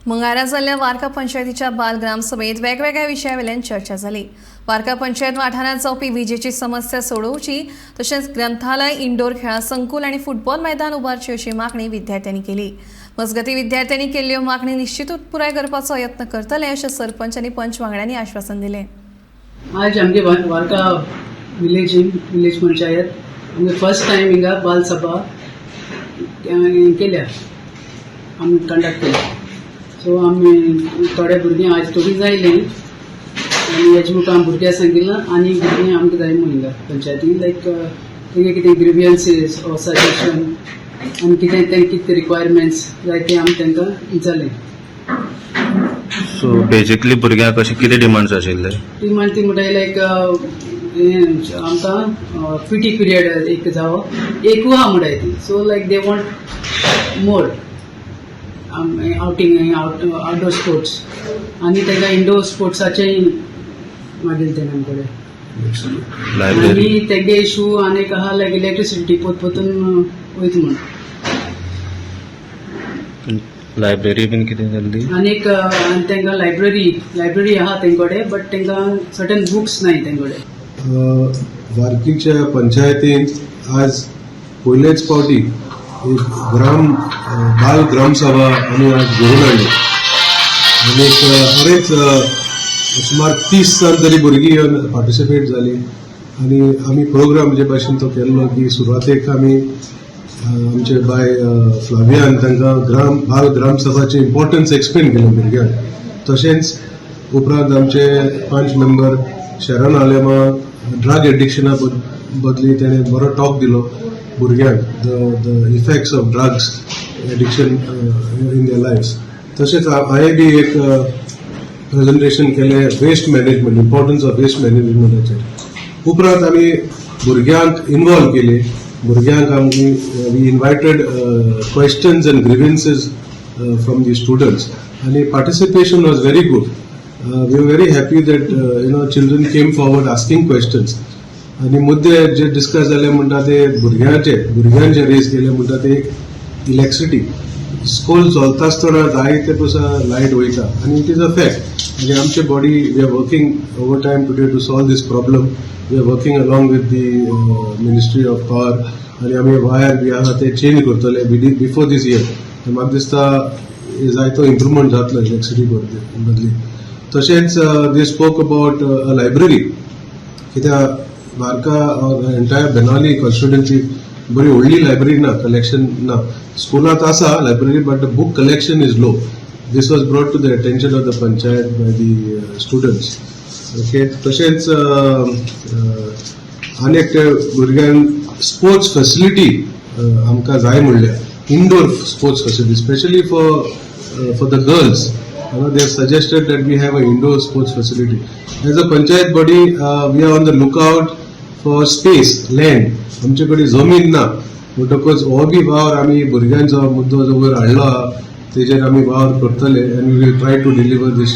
मंगळारा जाल्ल्या वारका पंचायतीच्या बाल ग्राम सभेत वेगवेगळ्या विशयावेल्यान चर्चा जाली। वारका पंचायत वाठारात जावपी विजेची समस्या सोडोवची, तशेंच ग्रंथालय, इंडोर खेळा संकुल आणि फुटबॉल मैदान उबारची अशी मागणी विद्यार्थ्यांनी केली। मजगती विद्यार्थ्यांनी केल्ल्यो मागणी निश्चितूच पुराय करपाचो यत्न करतले अशें सरपंच आनी पंच वांगड्यांनी आश्वासन दिलें। आज आमगे वारका विलेज पंचायत आमगे फर्स्ट टाइम हिंगा बाल सभा केल्या, आमी कंडक्ट केल्या। सो आमी थोडे भुरगीं आज थोडी जायली आनी हेजे मुखार भुरग्यां सांगिल्लें आनी भुरगीं आमकां जाय म्हूण हिंगा पंचायतीन लायक तेंगे कितें ग्रिवियन्सीस ऑर सजेशन आनी कितें तें कितें रिक्वायरमेंट्स जाय ते आमी तांकां विचारलें। सो बेसिकली भुरग्यांक अशें कितें डिमांड्स आशिल्ले? डिमांड ती म्हणटाय लायक आमकां पीटी पिरियड एक जावो एकू आहा म्हणटाय ती। So like they want more outing outdoor sports आनी तांकां इंडोर स्पोर्ट्साचेय मागीर ते आमचे कडेन आनी तेगे इशू आनीक आहा लायक इलेक्ट्रिसिटी पोतून वयत म्हूण। लायब्ररी बीन कितें जाल्ली आनीक तांकां लायब्ररी आहा तेंचे कडेन बट तांकां सर्टन बुक्स नाय तेंचे कडेन। वारकीच्या पंचायतींत आज पयलेच फावटी एक बाल ग्राम सभा आमी आज घेवन हाडली आनीक बरेच सुमार 30 तरी भुरगीं येवन पार्टिसिपेट जाली आनी आमी प्रोग्राम जे भाशेन तो केल्लो की सुरवातेक आमी आमचे बाय फ्लावियान तांकां बाल ग्राम सभाचे इम्पॉर्टन्स एक्सप्लेन केलें भुरग्यांक। तशेंच उपरांत आमचे 5 मेंबर शरण आलेमा ड्रग एडिक्शना बदली तेणें बरो टॉक दिलो भुरग्यांक the effects of drugs addiction in their lifes. तशेंच हांवें बी एक प्रेजेंटेशन केलें waste management, importance of waste मॅनेजमेंटाचेर। उपरांत आमी भुरग्यांक इन्वॉल्व केले, भुरग्यांक आमी we invited questions and grievances from the students आनी participation was very good. We are very happy that children came forward asking questions आनी मुद्दे जे डिस्कस जाले म्हणटा ते भुरग्यां जे रेज केले म्हणटा ते एक इलेक्ट्रिसिटी स्कूल चलता आसतना जायते पयसा लायट वयता आनी इट इज अ फॅक्ट आनी आमचे body we are working overtime today to solve this problem. We are working along with the ministry of power आनी आमी वायर बी आहा ते चेंज करतले बिफोर दीस इयर। म्हाका दिसता जायतो इम्प्रुवमेंट जातलो इलेक्ट्रिसिटी बदली। तशेंच they spoke about a library, कित्याक वारका एंटायर बेनावली कॉन्स्टिट्युएंसी बरी व्हडली लायब्ररी ना, कलेक्शन ना। स्कूलात आसा library but the book collection is low. This was brought to the attention of the panchayat by the students. Okay, तशेंच आनीक भुरग्यांक स्पोर्ट्स फॅसिलिटी आमकां जाय म्हणल्या, indoor sports facility specially for the girls. They have suggested that we have an indoor sports facility. As a panchayat body, we are on the lookout for space, land. आमचे कडेन जमीन ना, म्हणटकच हो बी वावर आमी भुरग्यांचो मुद्दो जो वयर हाडलो तेजेर आमी वावर करतले and we will try to deliver this